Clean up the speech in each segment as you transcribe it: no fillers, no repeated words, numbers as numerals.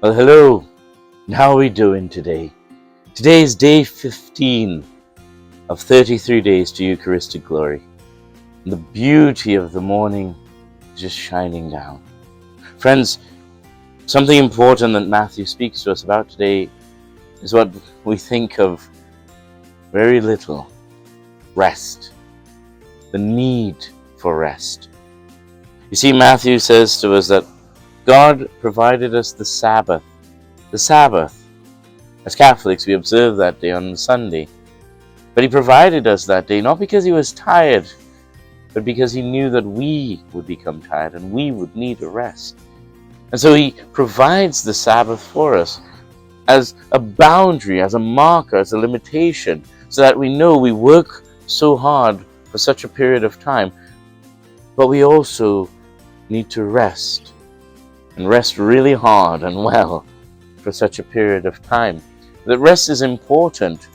Well, hello. How are we doing today? Today is day 15 of 33 days to Eucharistic glory. And the beauty of the morning is just shining down. Friends, something important that Matthew speaks to us about today is what we think of very little: rest. The need for rest. You see, Matthew says to us that God provided us the Sabbath. The Sabbath. As Catholics, we observe that day on Sunday. But He provided us that day not because He was tired, but because He knew that we would become tired and we would need a rest. And so He provides the Sabbath for us as a boundary, as a marker, as a limitation, so that we know we work so hard for such a period of time, but we also need to rest, and rest really hard and well for such a period of time. That rest is important.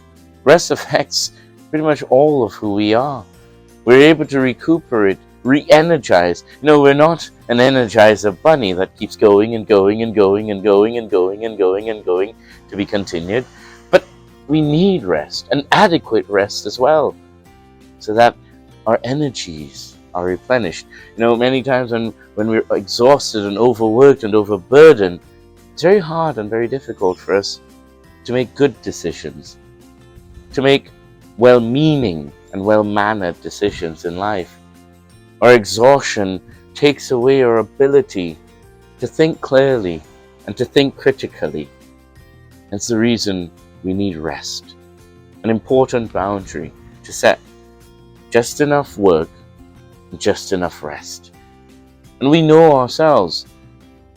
Rest affects pretty much all of who we are. We're able to recuperate, re-energize. We're not an energizer bunny that keeps going and going and going and going and going and going and going to be continued. But we need rest, and adequate rest as well, so that our energies are replenished. Many times when we're exhausted and overworked and overburdened, it's very hard and very difficult for us to make good decisions, to make well-meaning and well-mannered decisions in life. Our exhaustion takes away our ability to think clearly and to think critically. That's the reason we need rest, an important boundary to set just enough work and just enough rest. And we know ourselves.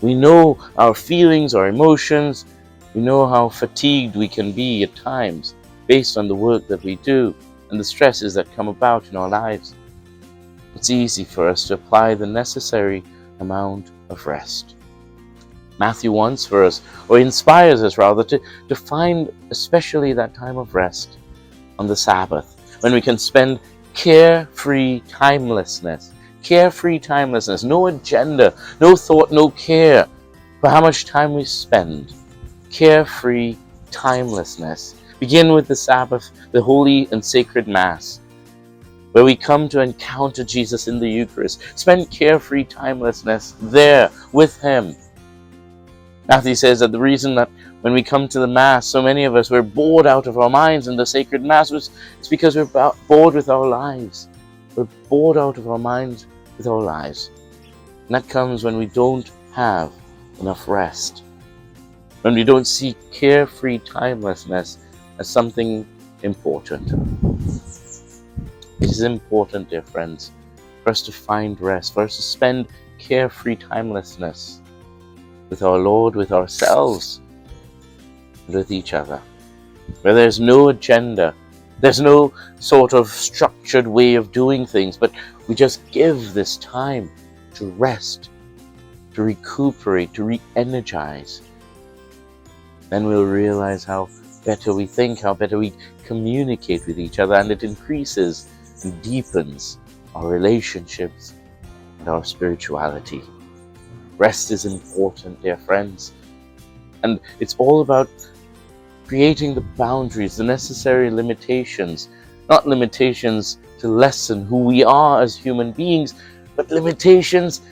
We know our feelings, our emotions. We know how fatigued we can be at times based on the work that we do and the stresses that come about in our lives. It's easy for us to apply the necessary amount of rest. Matthew wants for us, or inspires us rather, to find especially that time of rest on the Sabbath, when we can spend carefree timelessness. Carefree timelessness, no agenda, no thought, no care for how much time we spend. Carefree timelessness. Begin with the Sabbath, the holy and sacred Mass, where we come to encounter Jesus in the Eucharist. Spend carefree timelessness there with Him. Matthew says that the reason that when we come to the Mass, so many of us, we're bored out of our minds in the sacred Mass, it's because we're bored with our lives. We're bored out of our minds with our lives. And that comes when we don't have enough rest, when we don't see carefree timelessness as something important. It is important, dear friends, for us to find rest, for us to spend carefree timelessness with our Lord, with ourselves, and with each other, where there's no agenda, there's no sort of structured way of doing things, but we just give this time to rest, to recuperate, to re-energize. Then we'll realize how better we think, how better we communicate with each other, and it increases and deepens our relationships and our spirituality. Rest is important, dear friends, and it's all about creating the boundaries, the necessary limitations, not limitations to lessen who we are as human beings, but limitations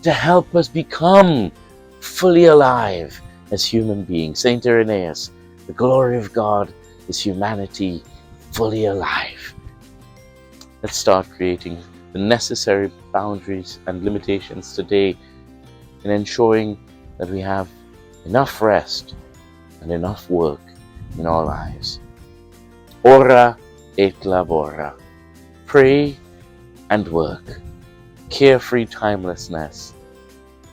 to help us become fully alive as human beings. Saint Irenaeus, the glory of God is humanity fully alive. Let's start creating the necessary boundaries and limitations today in ensuring that we have enough rest and enough work in our lives. Ora et labora. Pray and work. Carefree timelessness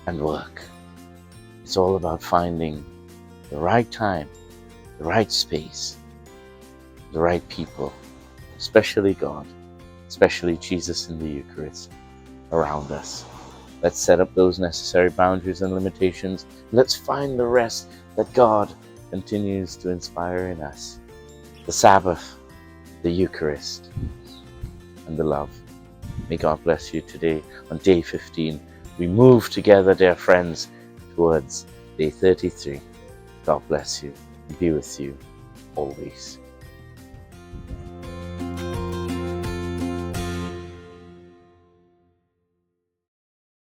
and work. It's all about finding the right time, the right space, the right people, especially God, especially Jesus in the Eucharist around us. Let's set up those necessary boundaries and limitations. Let's find the rest that God continues to inspire in us. The Sabbath, the Eucharist, and the love. May God bless you today on day 15. We move together, dear friends, towards day 33. God bless you and be with you always.